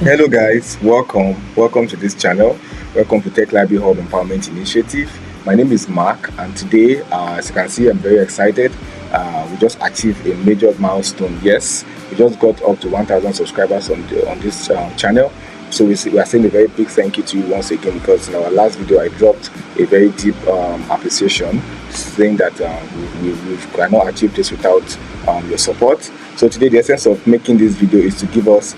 Hello guys, welcome to this channel. Welcome to Tech Library Hub Empowerment Initiative. My name is Mark, and today, as you can see, I'm very excited. We just achieved a major milestone. Yes, we just got up to 1,000 subscribers on this channel. So we are saying a very big thank you to you once again, because in our last video I dropped a very deep appreciation, saying that we cannot achieve this without your support. So today the essence of making this video is to give us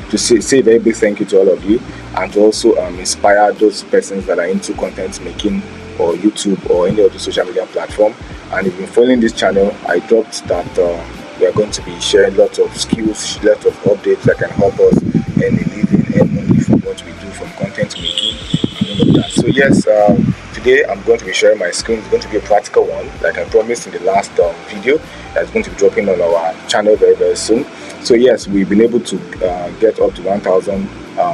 to say a very big thank you to all of you, and to also inspire those persons that are into content making or YouTube or any other social media platform. And if you've been following this channel, I dropped that we are going to be sharing lots of skills, lots of updates that can help us earn a living, earn money from what we do, from content making and all of that. So yes, today I'm going to be sharing my screen. It's going to be a practical one, like I promised in the last video. That's going to be dropping on our channel very soon. So yes, we've been able to get up to 1,000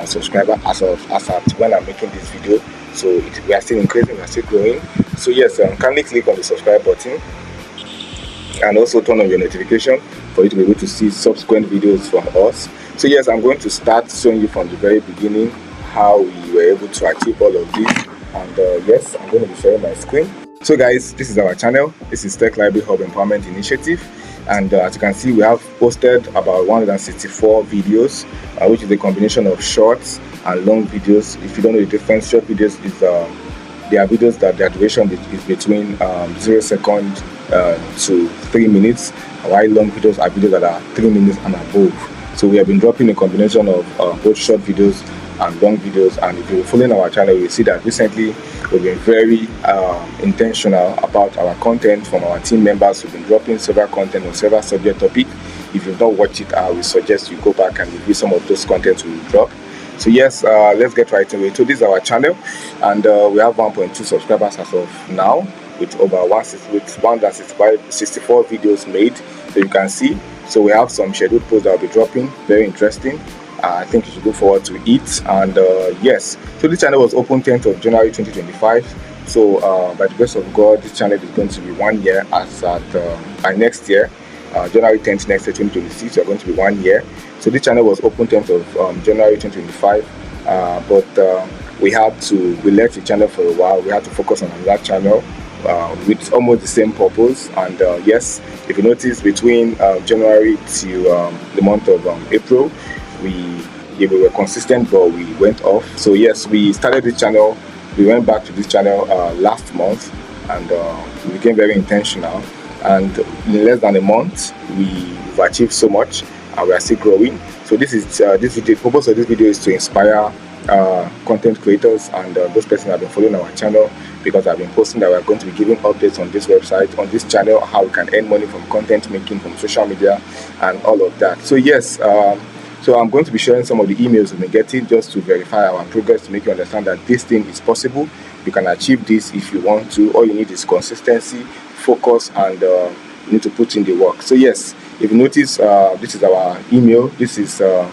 subscribers as of when I'm making this video. So we are still increasing, we are still growing. So yes, kindly click on the subscribe button and also turn on your notification for you to be able to see subsequent videos from us. So yes, I'm going to start showing you from the very beginning how we were able to achieve all of this. And yes, I'm going to be sharing my screen. So guys, this is our channel. This is Tech Library Hub Empowerment Initiative, and as you can see, we have posted about 164 videos, which is a combination of shorts and long videos. If you don't know the difference, short videos is they are videos that their duration is between 0 seconds to 3 minutes, while long videos are videos that are 3 minutes and above. So we have been dropping a combination of both short videos and long videos. And if you're following our channel, you'll see that recently we've been very intentional about our content from our team members. We've been dropping several content on several subject topics. If you've not watched it, I will suggest you go back and review some of those contents we will drop. So yes, let's get right away. So this is our channel, and we have 1.2 subscribers as of now, with over 164 videos made. So you can see, so we have some scheduled posts that will be dropping, very interesting. I think you should look forward to it. And yes, so this channel was opened 10th of January 2025. So by the grace of God, this channel is going to be 1 year as at by next year, January 10th next year 2026. We're going to be 1 year. So this channel was opened 10th of January 2025, but we left the channel for a while. We had to focus on that channel with almost the same purpose. And yes, if you notice, between January to the month of April, we were consistent, but we went off. So yes, we started this channel, we went back to this channel last month, and we became very intentional. And in less than a month, we've achieved so much, and we are still growing. So this is the purpose of this video is to inspire content creators and those persons that have been following our channel, because I've been posting that we're going to be giving updates on this website, on this channel, how we can earn money from content making, from social media, and all of that. So yes, so I'm going to be sharing some of the emails we've been getting, just to verify our progress, to make you understand that this thing is possible. You can achieve this if you want to. All you need is consistency, focus, and you need to put in the work. So yes, if you notice, this is our email. This is the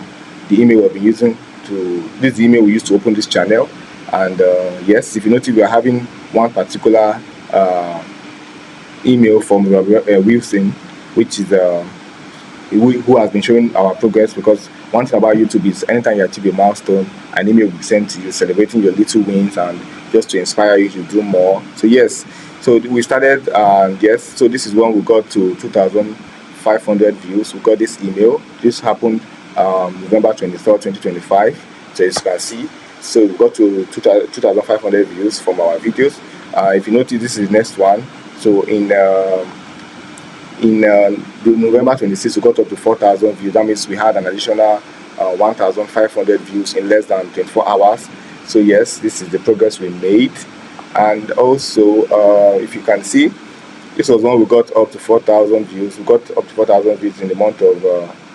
email we've been using this is the email we used to open this channel. And yes, if you notice, we are having one particular email from Wilson, which is who has been showing our progress. Because one thing about YouTube is, anytime you achieve a milestone, an email will be sent to you celebrating your little wins and just to inspire you to do more. So yes, so we started, and yes, so this is when we got to 2,500 views. We got this email. This happened November 23rd, 2025. So as you can see, so we got to 2,500 views from our videos. If you notice, this is the next one. So in November 26th, we got up to 4,000 views. That means we had an additional 1,500 views in less than 24 hours. So yes, this is the progress we made. And also, if you can see, this was when we got up to 4,000 views. We got up to 4,000 views in the month of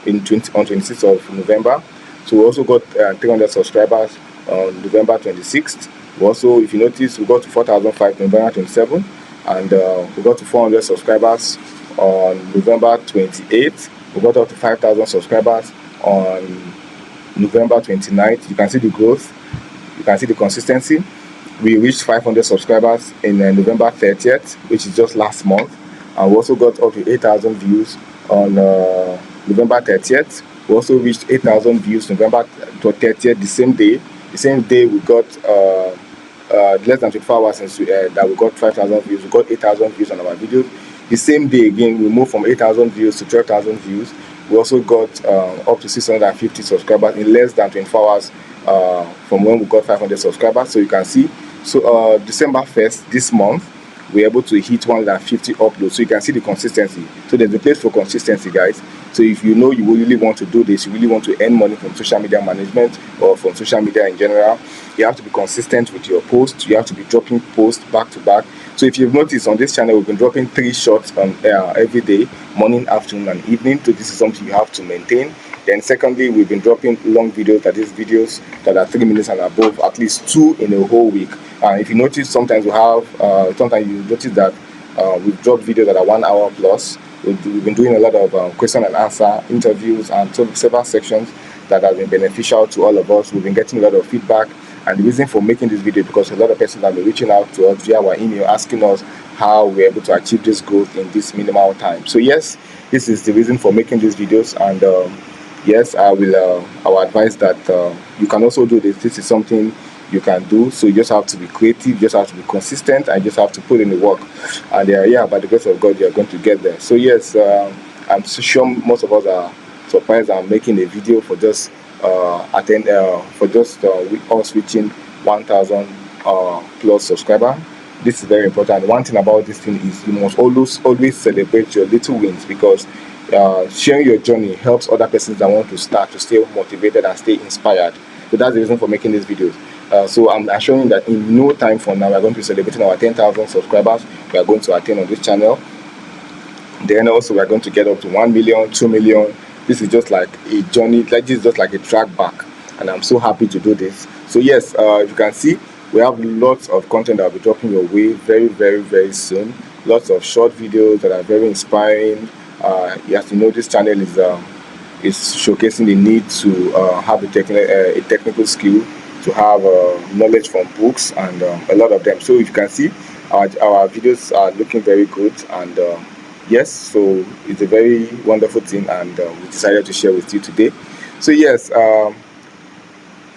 on 26th of November. So we also got 300 subscribers on November 26th. We also, if you notice, we got to 4,500 November 27th, and we got to 400 subscribers on November 28th. We got up to 5,000 subscribers on November 29th. You can see the growth, you can see the consistency. We reached 500 subscribers in November 30th, which is just last month. And we also got up to 8,000 views on November 30th. We also reached 8,000 views November 30th, the same day we got less than 24 hours since that we got 5,000 views. We got 8,000 views on our videos. The same day again, we moved from 8,000 views to 12,000 views. We also got up to 650 subscribers in less than 24 hours from when we got 500 subscribers. So you can see, so December 1st, this month, we're able to hit 150 uploads. So you can see the consistency. So there's a place for consistency, guys. So if you know you really want to do this, you really want to earn money from social media management or from social media in general, you have to be consistent with your posts. You have to be dropping posts back to back. So if you've noticed, on this channel we've been dropping 3 shots on every day, morning, afternoon and evening. So this is something you have to maintain. Then secondly, we've been dropping long videos, that is videos that are 3 minutes and above, at least 2 in a whole week. And if you notice, sometimes we have sometimes you notice that we've dropped videos that are 1 hour plus. We've been doing a lot of question and answer interviews and several sections that have been beneficial to all of us. We've been getting a lot of feedback, and the reason for making this video because a lot of persons have been reaching out to us via our email asking us how we're able to achieve this growth in this minimal time. So yes, this is the reason for making these videos, and yes, I will advise that you can also do this. This is something you can do. So you just have to be creative, you just have to be consistent, and you just have to put in the work. And yeah, by the grace of God, you are going to get there. So yes, I'm sure most of us are surprised I'm making a video for just with us reaching 1,000 plus subscriber. This is very important. One thing about this thing is you must always celebrate your little wins, because sharing your journey helps other persons that want to start to stay motivated and stay inspired. So that's the reason for making these videos. So I'm assuring that in no time from now, we're going to be celebrating our 10,000 subscribers. We are going to attain on this channel. Then also we're going to get up to 1 million, 2 million. This is just like a journey, like this is just like a track back, and I'm so happy to do this. So yes, if you can see, we have lots of content that will be dropping your way very soon. Lots of short videos that are very inspiring. As you know, this channel is showcasing the need to have a technical skill, to have knowledge from books, and a lot of them. So if you can see, our videos are looking very good, and yes, so it's a very wonderful thing, and we decided to share with you today. So yes,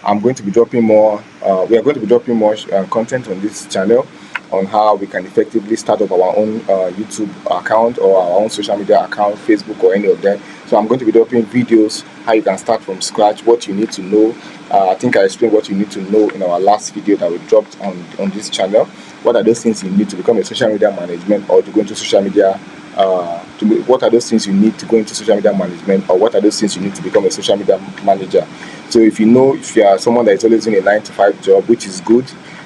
I'm going to be dropping more. We are going to be dropping more content on this channel on how we can effectively start up our own YouTube account or our own social media account, Facebook or any of them. So I'm going to be dropping videos how you can start from scratch, what you need to know. I think I explained what you need to know in our last video that we dropped on this channel. What are those things you need to become a social media management, or to go into social media? What are those things you need to go into social media management, or what are those things you need to become a social media manager? So if you are someone that is always doing a 9-to-5 job, which is good,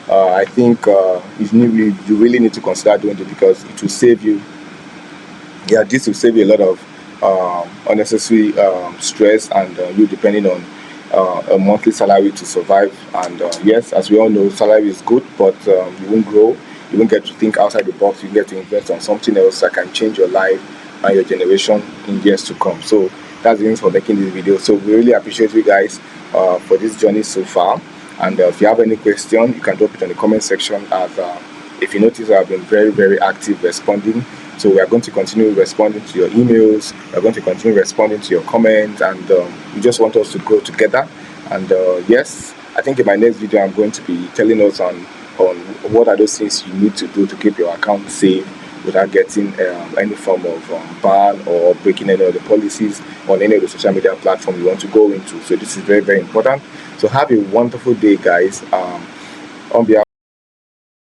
I think you really need to consider doing it, because it will save you. Yeah, this will save you a lot of unnecessary stress, and you depending on a monthly salary to survive. And yes, as we all know, salary is good, but you won't grow. You won't get to think outside the box. You get to invest on something else that can change your life and your generation in years to come. So that's the reason for making this video. So we really appreciate you guys for this journey so far. And if you have any question, you can drop it in the comment section. As if you notice, I've been very active responding. So we are going to continue responding to your emails. We are going to continue responding to your comments, and we just want us to grow together. And yes, I think in my next video, I'm going to be telling us on what are those things you need to do to keep your account safe without getting any form of ban or breaking any of the policies on any of the social media platforms you want to go into. So this is very important. So have a wonderful day, guys. On behalf